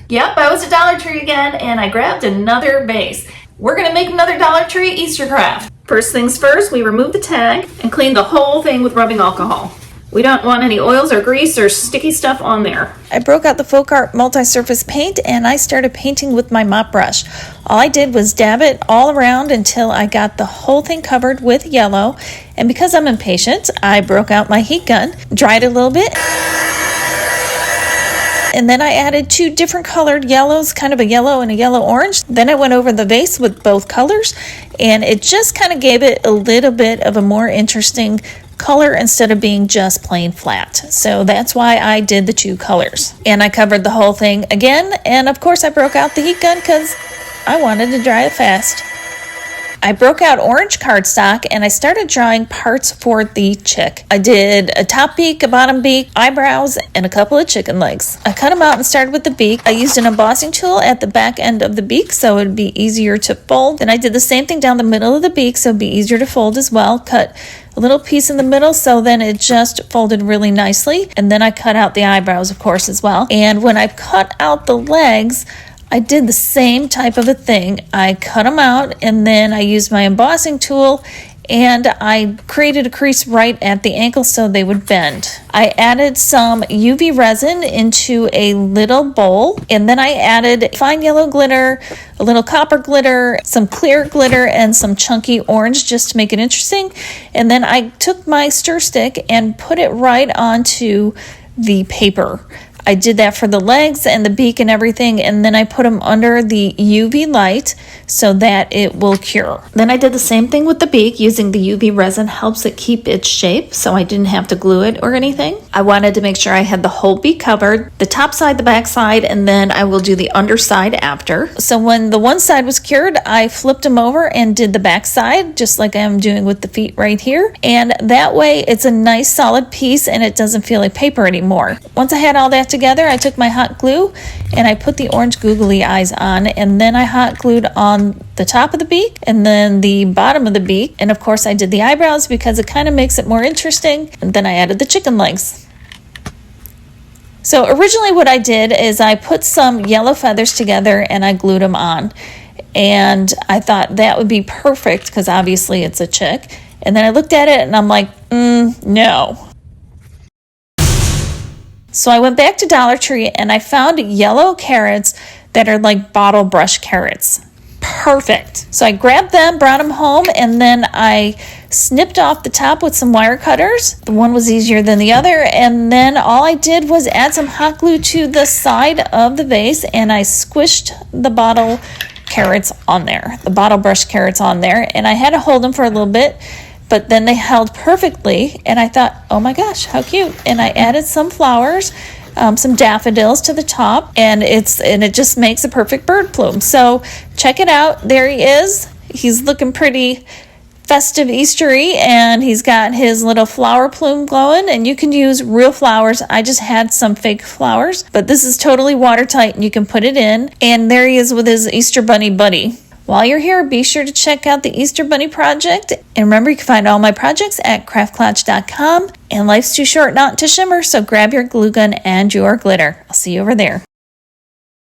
Yep, I was at Dollar Tree again and I grabbed another vase. We're gonna make another Dollar Tree Easter craft. First things first, we remove the tag and clean the whole thing with rubbing alcohol. We don't want any oils or grease or sticky stuff on there. I broke out the Folk Art multi-surface paint and I started painting with my mop brush. All I did was dab it all around until I got the whole thing covered with yellow. And because I'm impatient, I broke out my heat gun, dried it a little bit, and then I added 2 different colored yellows, kind of a yellow and a yellow orange. Then I went over the vase with both colors, and it just kind of gave it a little bit of a more interesting color instead of being just plain flat. So that's why I did the 2 colors. And I covered the whole thing again, and of course I broke out the heat gun because I wanted to dry it fast. I broke out orange cardstock and I started drawing parts for the chick. I did a top beak, a bottom beak, eyebrows, and a couple of chicken legs. I cut them out and started with the beak. I used an embossing tool at the back end of the beak so it would be easier to fold. Then I did the same thing down the middle of the beak so it would be easier to fold as well. Cut a little piece in the middle so then it just folded really nicely. And then I cut out the eyebrows, of course, as well. And when I cut out the legs, I did the same type of a thing. I cut them out and then I used my embossing tool and I created a crease right at the ankle so they would bend. I added some UV resin into a little bowl and then I added fine yellow glitter, a little copper glitter, some clear glitter, and some chunky orange just to make it interesting. And then I took my stir stick and put it right onto the paper. I did that for the legs and the beak and everything, and then I put them under the UV light so that it will cure. Then I did the same thing with the beak. Using the UV resin helps it keep its shape, so I didn't have to glue it or anything. I wanted to make sure I had the whole beak covered, the top side, the back side, and then I will do the underside after. So when the one side was cured, I flipped them over and did the back side, just like I'm doing with the feet right here. And that way it's a nice solid piece and it doesn't feel like paper anymore. Once I had all that together, I took my hot glue and I put the orange googly eyes on, and then I hot glued on the top of the beak and then the bottom of the beak, and of course I did the eyebrows because it kind of makes it more interesting, and then I added the chicken legs. So originally what I did is I put some yellow feathers together and I glued them on, and I thought that would be perfect because obviously it's a chick. And then I looked at it and I'm like, no. So I went back to Dollar Tree and I found yellow carrots that are like bottle brush carrots. Perfect. So I grabbed them, brought them home, and then I snipped off the top with some wire cutters. The one was easier than the other, and then all I did was add some hot glue to the side of the vase and I squished the bottle carrots on there, the bottle brush carrots on there, and I had to hold them for a little bit. But then they held perfectly, and I thought, oh my gosh, how cute. And I added some flowers, some daffodils to the top, and it just makes a perfect bird plume. So check it out. There he is. He's looking pretty festive Eastery, and he's got his little flower plume glowing, and you can use real flowers. I just had some fake flowers, but this is totally watertight and you can put it in. And there he is with his Easter bunny buddy. While you're here, be sure to check out the Easter Bunny project. And remember, you can find all my projects at craftclotch.com. And life's too short not to shimmer, so grab your glue gun and your glitter. I'll see you over there.